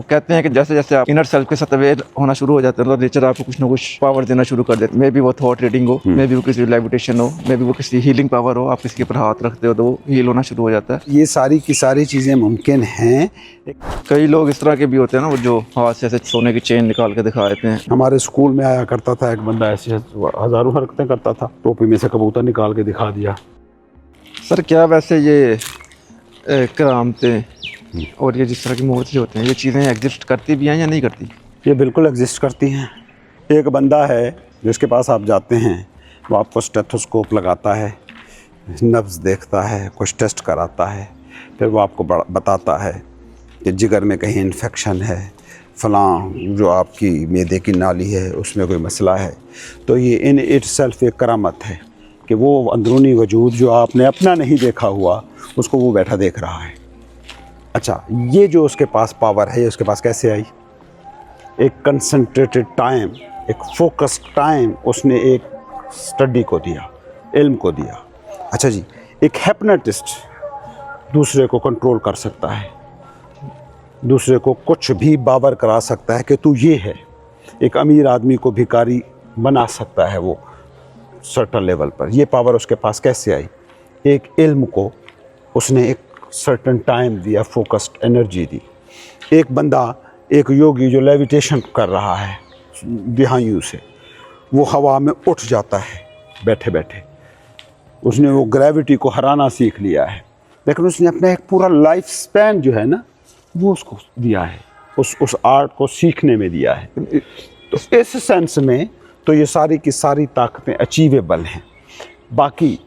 कहते हैं कि जैसे जैसे आप इनर सेल्फ के साथ अवेयर होना शुरू हो जाते हैं तो नेचर आपको कुछ ना कुछ पावर देना शुरू कर देते हैं। मे बी वो थॉट रीडिंग हो, मे बी वो किसी लेविटेशन हो, मे बी वो किसी हीलिंग पावर हो। आप किसी के ऊपर हाथ रखते हो तो वो हील होना शुरू हो जाता है। ये सारी की सारी चीज़ें मुमकिन हैं। कई लोग इस तरह के भी होते हैं ना, वो जो हाथ से ऐसे सोने की चेन निकाल के दिखा देते हैं। हमारे स्कूल में आया करता था एक बंदा, ऐसे हज़ारों हरकतें करता था, टोपी में से कबूतर निकाल के दिखा दिया। सर क्या वैसे ये करामतें और ये जिस तरह की मूर्ति होते हैं, ये चीज़ें एग्जिस्ट करती भी हैं या नहीं करती? ये बिल्कुल एग्जिस्ट करती हैं। एक बंदा है जिसके पास आप जाते हैं, वो आपको स्टेथोस्कोप लगाता है, नब्ज़ देखता है, कुछ टेस्ट कराता है, फिर वो आपको बताता है कि जिगर में कहीं इन्फेक्शन है, फ़लाँ जो आपकी मैदे की नाली है उसमें कोई मसला है। तो ये इन इटसेल्फ एक करामत है कि वो अंदरूनी वजूद जो आपने अपना नहीं देखा हुआ उसको वो बैठा देख रहा है। अच्छा, ये जो उसके पास पावर है ये उसके पास कैसे आई? एक कंसंट्रेटेड टाइम, एक फोकस्ड टाइम उसने एक स्टडी को दिया, इल्म को दिया। अच्छा जी, एक हिप्नोटिस्ट दूसरे को कंट्रोल कर सकता है, दूसरे को कुछ भी बावर करा सकता है कि तू ये है। एक अमीर आदमी को भिखारी बना सकता है वो सर्टन लेवल पर। ये पावर उसके पास कैसे आई? एक इल्म को उसने एक सर्टन टाइम दिया, फोकस्ड एनर्जी दी। एक बंदा, एक योगी जो लेविटेशन कर रहा है दिहायु से, वो हवा में उठ जाता है बैठे बैठे, उसने वो ग्रेविटी को हराना सीख लिया है। लेकिन उसने अपना एक पूरा लाइफ स्पैन जो है ना वो उसको दिया है, उस आर्ट को सीखने में दिया है। तो इस सेंस में तो ये सारी की सारी ताकतें अचीवेबल हैं। बाकी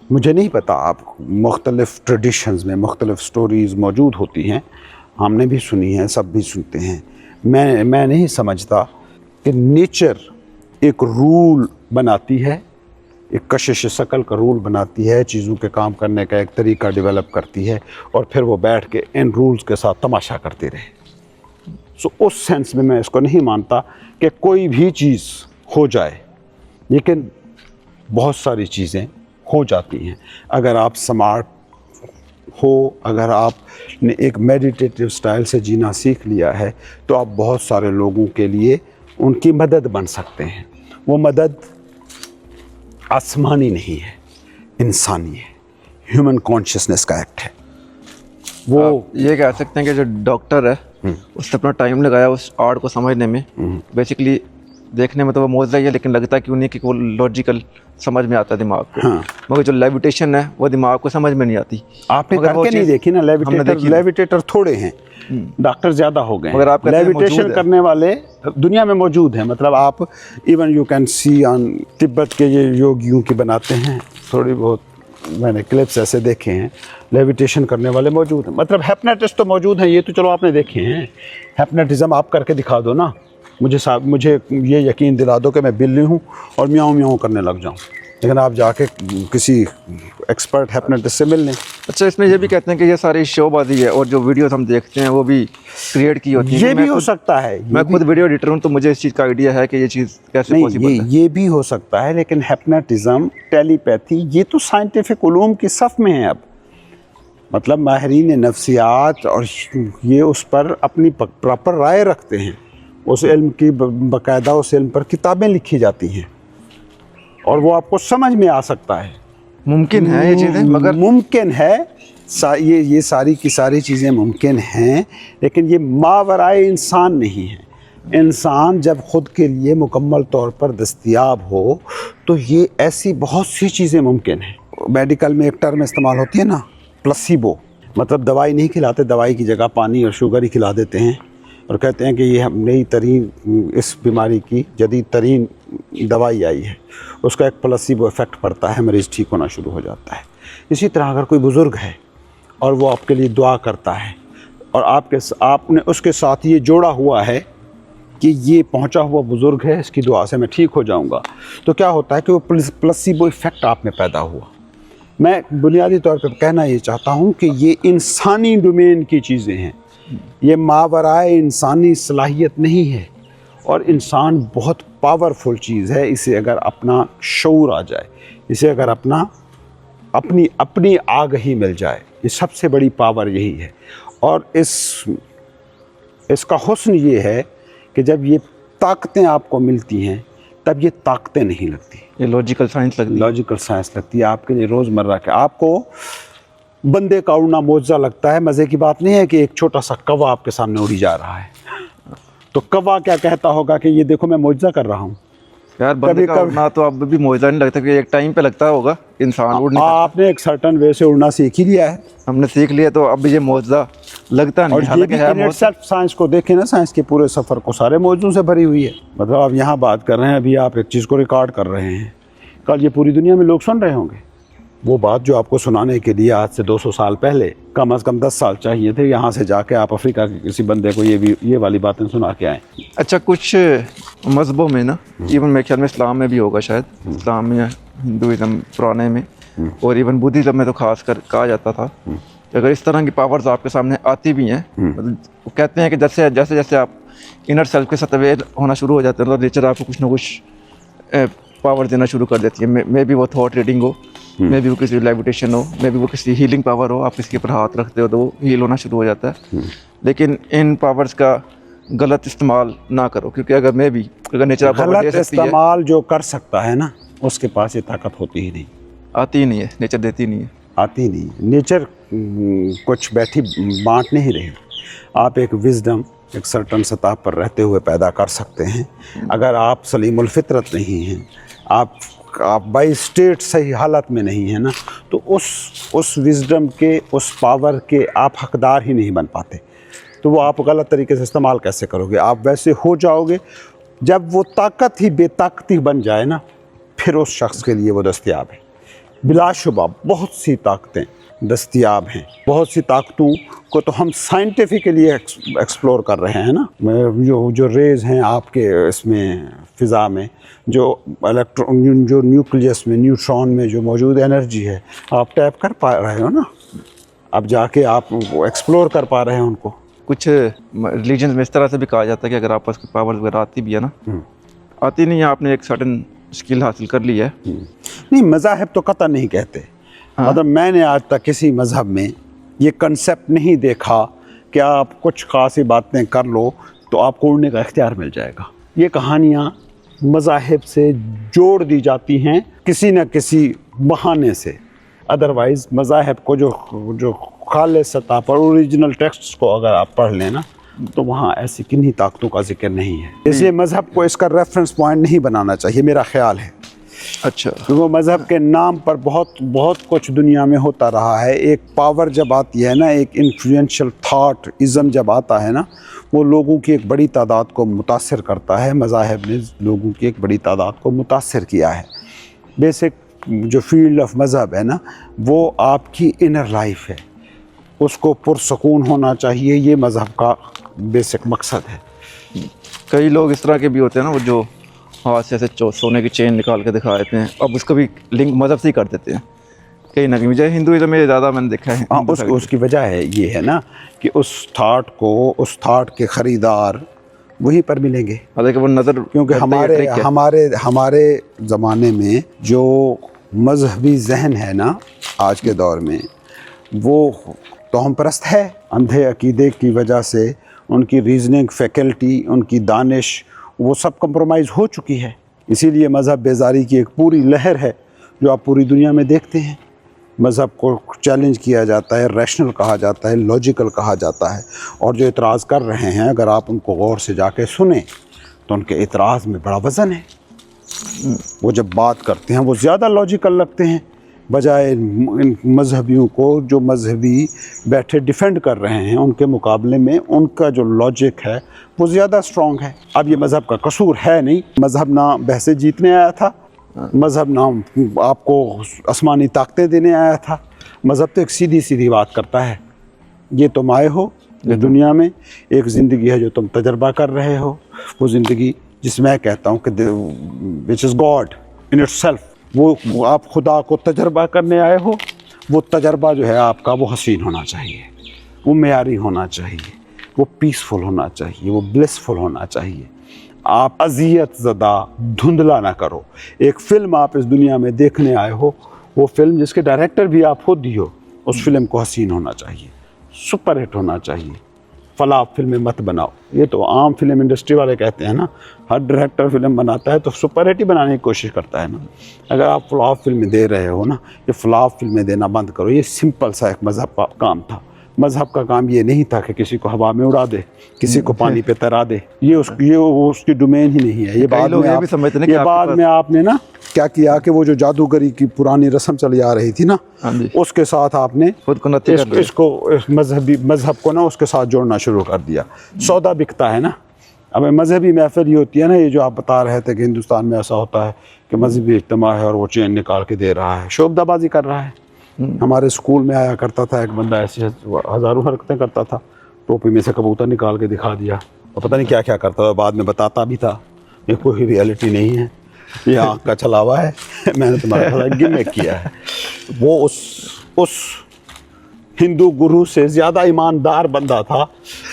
मुझे नहीं पता, आप मुख्तलिफ़ ट्रेडिशंस में मुख्तलिफ़ स्टोरीज़ मौजूद होती हैं, हमने भी सुनी हैं, सब भी सुनते हैं। मैं नहीं समझता कि नेचर एक रूल बनाती है, एक कशिश शकल का रूल बनाती है, चीज़ों के काम करने का एक तरीका डेवलप करती है और फिर वो बैठ के इन रूल्स के साथ तमाशा करती रहे। सो उस सेंस में मैं इसको नहीं मानता कि कोई भी चीज़ हो जाए, लेकिन बहुत सारी चीज़ें हो जाती हैं। अगर आप स्मार्ट हो, अगर आपने एक मेडिटेटिव स्टाइल से जीना सीख लिया है तो आप बहुत सारे लोगों के लिए उनकी मदद बन सकते हैं। वो मदद आसमानी नहीं है, इंसानी है, ह्यूमन कॉन्शियसनेस का एक्ट है। वो ये कह सकते हैं कि जो डॉक्टर है उसने अपना टाइम लगाया उस आर्ट को समझने में। बेसिकली देखने में तो वो मौजूद है, लेकिन लगता है कि उन्हीं की को लॉजिकल समझ में आता है दिमाग को। हाँ। मगर जो लेविटेशन है वो दिमाग को समझ में नहीं आती। आपने करके नहीं देखी ना लेविटेटर थोड़े हैं, डॉक्टर ज़्यादा हो गए। मगर आप लेविटेशन करने वाले दुनिया में मौजूद हैं। मतलब आप even you can see on Tibet के ये योगियों की बनाते हैं, थोड़ी बहुत मैंने क्लिप्स ऐसे देखे हैं, लेविटेशन करने वाले मौजूद हैं। मतलब हिप्नोटिस्ट तो मौजूद हैं, ये तो चलो आपने देखे हैं। हिप्नोटिज्म आप करके दिखा दो ना, मुझे ये यकीन दिला दो कि मैं बिल्ली हूँ और म्याऊं म्याऊं करने लग जाऊँ। लेकिन आप जाके किसी एक्सपर्ट हिप्नोटिस्ट से मिल लें। अच्छा, इसमें ये भी कहते हैं कि ये सारी शोबाजी है और जो वीडियोस हम देखते हैं वो भी क्रिएट की होती है। ये भी हो सकता है। मैं खुद वीडियो एडिटर हूँ तो मुझे इस चीज़ का आइडिया है कि ये चीज़ कैसे पॉसिबल है। ये भी हो सकता है, लेकिन हिप्नोटिज्म, टेलीपैथी, ये तो साइंटिफिक उलूम की सफ़ में है अब। मतलब माहिरीन नफ्सियात और ये उस पर अपनी प्रॉपर राय रखते हैं। उस इल्म की बाकायदा उस इल्म पर किताबें लिखी जाती हैं और वो आपको समझ में आ सकता है। मुमकिन है ये चीज़ें, मगर मुमकिन है ये सारी की सारी चीज़ें मुमकिन हैं, लेकिन ये मावराए इंसान नहीं है। इंसान जब ख़ुद के लिए मुकम्मल तौर पर दस्तयाब हो तो ये ऐसी बहुत सी चीज़ें मुमकिन हैं। मेडिकल में एक टर्म इस्तेमाल होती है ना, प्लेसिबो। मतलब दवाई नहीं खिलाते, दवाई की जगह पानी और शुगर ही खिला देते हैं और कहते हैं कि ये नई तरीन इस बीमारी की जदीद तरीन दवाई आई है, उसका एक प्लेसिबो इफ़ेक्ट पड़ता है, मरीज़ ठीक होना शुरू हो जाता है। इसी तरह अगर कोई बुज़ुर्ग है और वो आपके लिए दुआ करता है और आपने उसके साथ ये जोड़ा हुआ है कि ये पहुंचा हुआ बुज़ुर्ग है, इसकी दुआ से मैं ठीक हो जाऊंगा, तो क्या होता है कि वो प्लेसिबो इफ़ेक्ट आप में पैदा हुआ। मैं बुनियादी तौर पर कहना ये चाहता हूँ कि ये इंसानी डोमेन की चीज़ें हैं, ये मावराए इंसानी सलाहियत नहीं है। और इंसान बहुत पावरफुल चीज़ है, इसे अगर अपना शऊर आ जाए, इसे अगर अपनी आगही मिल जाए, ये सबसे बड़ी पावर यही है। और इस इसका हुस्न ये है कि जब ये ताकतें आपको मिलती हैं तब ये ताकतें नहीं लगती, ये लॉजिकल साइंस लगती है। लॉजिकल साइंस लगती है आपके लिए रोज़मर्रा के। आपको बंदे का उड़ना मौजज़ा लगता है, मज़े की बात नहीं है कि एक छोटा सा कौवा आपके सामने उड़ी जा रहा है, तो कौवा क्या कहता होगा कि ये देखो मैं मौजज़ा कर रहा हूँ। यार बंदे का उड़ना तो अब भी मौजज़ा नहीं लगता, कि एक टाइम पे लगता होगा, इंसान उड़ नहीं सकता। आपने एक सर्टन वे से उड़ना सीख ही लिया है, हमने सीख लिया, तो अब ये मौजज़ा लगता नहीं। और ये हालांकि भी है इन itself साइंस को देखें ना, साइंस के पूरे सफ़र को सारे मौजूद से भरी हुई है। मतलब आप यहाँ बात कर रहे हैं, अभी आप एक चीज़ को रिकॉर्ड कर रहे हैं, कल ये पूरी दुनिया में लोग सुन रहे होंगे। वो बात जो आपको सुनाने के लिए आज से 200 साल पहले कम से कम 10 साल चाहिए थे, यहाँ से जाके आप अफ्रीका के किसी बंदे को ये वाली बातें सुना के आए। अच्छा, कुछ मज़हबों में ना, इवन मेरे ख्याल में इस्लाम में भी होगा शायद, इस्लाम में, हिंदुज़म पुराने में, और इवन बुद्धिज़्म में तो खास कर कहा जाता था कि अगर इस तरह की पावर्स आपके सामने आती भी हैं, मतलब वो कहते हैं कि जैसे जैसे जैसे आप इनर सेल्फ के साथ अवेयर होना शुरू हो जाते हैं, तो नेचर आपको कुछ ना कुछ पावर देना शुरू कर देती है। मे बी वो थॉट रीडिंग हो, मे बी वो किसी लेविटेशन हो, मे बी वो किसी हीलिंग पावर हो, आप किसी के ऊपर हाथ रखते हो तो वो हील होना शुरू हो जाता है। लेकिन इन पावर्स का गलत इस्तेमाल ना करो, क्योंकि अगर नेचर आप पावर दे गलत सकती है, इस्तेमाल जो कर सकता है ना, उसके पास ये ताकत होती ही नहीं, आती ही नहीं है, नेचर देती नहीं है। आती नहीं। नेचर कुछ बैठी बांट नहीं रही। आप एक विजडम एक सर्टन सतह पर रहते हुए पैदा कर सकते हैं। अगर आप सलीमुल फितरत नहीं हैं, आप बाई स्टेट सही हालत में नहीं है ना, तो उस विजडम के, उस पावर के आप हकदार ही नहीं बन पाते। तो वो आप गलत तरीके से इस्तेमाल कैसे करोगे? आप वैसे हो जाओगे जब वो ताकत ही बेताकती बन जाए ना, फिर उस शख्स के लिए वो दस्तयाब है। बिलाशुबा बहुत सी ताकतें दस्तयाब हैं, बहुत सी ताकतों को तो हम साइंटिफिकली एक्सप्लोर कर रहे हैं ना। जो रेज़ हैं आपके इसमें फ़िज़ा में, जो इलेक्ट्रॉन, जो न्यूक्लियस में, न्यूट्रॉन में जो मौजूद एनर्जी है, आप टैप कर पा रहे हो ना, अब जाके आप एक्सप्लोर कर पा रहे हैं उनको। कुछ रिलीजन में इस तरह से भी कहा जाता है कि अगर आप पास पावर वगैरह आती भी है ना, आती नहीं है, आपने एक सर्टेन स्किल हासिल कर ली है। नहीं, मज़ाहिब तो कतई नहीं कहते। हाँ। मतलब मैंने आज तक किसी मज़हब में ये कंसेप्ट नहीं देखा कि आप कुछ खासी बातें कर लो तो आपको उड़ने का इख्तियार मिल जाएगा। ये कहानियाँ मज़ाहिब से जोड़ दी जाती हैं किसी न किसी बहाने से। अदरवाइज़ मज़ाहिब को जो खालिस सतह पर ओरिजिनल टेक्स्ट्स को अगर आप पढ़ लें ना, तो वहाँ ऐसी किन्हीं ताकतों का जिक्र नहीं है। इसलिए मज़हब को इसका रेफरेंस पॉइंट नहीं बनाना चाहिए, मेरा ख्याल है। अच्छा, क्योंकि मज़हब के नाम पर बहुत कुछ दुनिया में होता रहा है। एक पावर जब आती है ना, एक इन्फ्लुएंशियल थाट इज़म जब आता है ना, वो लोगों की एक बड़ी तादाद को मुतासिर करता है। मज़ाहिब ने लोगों की एक बड़ी तादाद को मुतासिर किया है। बेसिक जो फील्ड ऑफ मज़हब है ना, वो आपकी इनर लाइफ है, उसको पुरसकून होना चाहिए। ये मज़हब का बेसिक मकसद है। कई लोग इस तरह के भी होते हैं ना, वो जो हाथ से ऐसे सोने की चेन निकाल के दिखा देते हैं, अब उसका भी लिंक मज़हब से ही कर देते हैं कहीं ना कहीं। मुझे हिंदुइज़्म में ज़्यादा मैंने देखा है। हाँ, उसकी वजह है ये है ना कि उस थाट के ख़रीदार वहीं पर मिलेंगे। हालांकि वो नज़र, क्योंकि हमारे ज़माने में जो मजहबी जहन है ना आज के दौर में, वो तोहम परस्त है। अंधे अकीदे की वजह से उनकी रीजनिंग फैकल्टी, उनकी दानिश, वो सब कंप्रोमाइज़ हो चुकी है। इसीलिए मज़हब बेजारी की एक पूरी लहर है जो आप पूरी दुनिया में देखते हैं। मज़हब को चैलेंज किया जाता है, रैशनल कहा जाता है, लॉजिकल कहा जाता है। और जो इतराज़ कर रहे हैं, अगर आप उनको गौर से जाके सुने तो उनके इतराज़ में बड़ा वज़न है। वो जब बात करते हैं वो ज़्यादा लॉजिकल लगते हैं, बजाय इन मजहबियों को जो मजहबी बैठे डिफेंड कर रहे हैं, उनके मुकाबले में उनका जो लॉजिक है वो ज़्यादा स्ट्रॉन्ग है। अब ये मज़हब का कसूर है नहीं, मज़हब ना बहसें जीतने आया था, मज़हब ना आपको आसमानी ताकतें देने आया था। मज़हब तो एक सीधी सीधी बात करता है, ये तुम आए हो दुनिया में, एक ज़िंदगी है जो तुम तजर्बा कर रहे हो, वो ज़िंदगी जिस मैं कहता हूँ कि which is God in itself, वो आप खुदा को तजर्बा करने आए हो। वो तजर्बा जो है आपका, वो हसीन होना चाहिए, वो मेयारी होना चाहिए, वो पीसफुल होना चाहिए, वो ब्लिसफुल होना चाहिए। आप अज़ियत ज़दा धुंधला ना करो। एक फ़िल्म आप इस दुनिया में देखने आए हो, वो फिल्म जिसके डायरेक्टर भी आप खुद ही हो, उस फिल्म को हसीन होना चाहिए, सुपर हिट होना चाहिए, फला फिल्में मत बनाओ। ये तो आम फिल्म इंडस्ट्री वाले कहते हैं ना, हर डायरेक्टर फिल्म बनाता है तो सुपर हिट बनाने की कोशिश करता है ना। अगर आप फ्लॉप फिल्में दे रहे हो ना, ये फ्लॉप फिल्में देना बंद करो। ये सिंपल सा एक मज़हब का काम था। मज़हब का काम ये नहीं था कि किसी को हवा में उड़ा दे, किसी को पानी पे तैरा दे। ये उसकी डोमेन ही नहीं है। ये बाद में ये भी समझते हैं कि ये बाद में आपने ना क्या किया कि वो जो जादूगरी की पुरानी रस्म चली आ रही थी ना, उसके साथ आपने खुद को नत्थी कर दिया। इस मजहब को ना उसके साथ जोड़ना शुरू कर दिया। सौदा बिकता है ना। अब मजहबी महफिल ये होती है ना, ये जो आप बता रहे थे कि हिंदुस्तान में ऐसा होता है कि मजहबी इज्तिमा है और वो चेन निकाल के दे रहा है, शोबदाबाजी कर रहा है। हमारे स्कूल में आया करता था एक बंदा, ऐसी हज़ारों हरकतें करता था, टोपी में से कबूतर निकाल के दिखा दिया और पता नहीं क्या क्या करता था, बाद में बताता भी था ये कोई रियलिटी नहीं है, ये आँख का छलावा है, मैंने तुम्हारा साथ गिमिक किया है। वो उस हिंदू गुरु से ज़्यादा ईमानदार बंदा था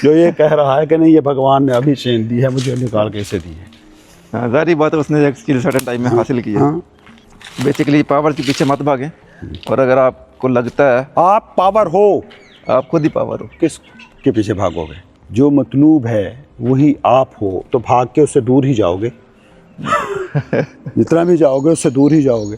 जो ये कह रहा है कि नहीं, ये भगवान ने अभी चेन दी है, मुझे निकाल के इसे दी है। हाँ, ज़ाहिर बात है उसने एक स्किल सर्टेन टाइम में हासिल की है। बेसिकली पावर के पीछे मत भागें, और अगर आपको लगता है आप पावर हो, आप खुद ही पावर हो, किस के पीछे भागोगे? जो मतलूब है वही आप हो, तो भाग के उससे दूर ही जाओगे। जितना भी जाओगे उससे दूर ही जाओगे।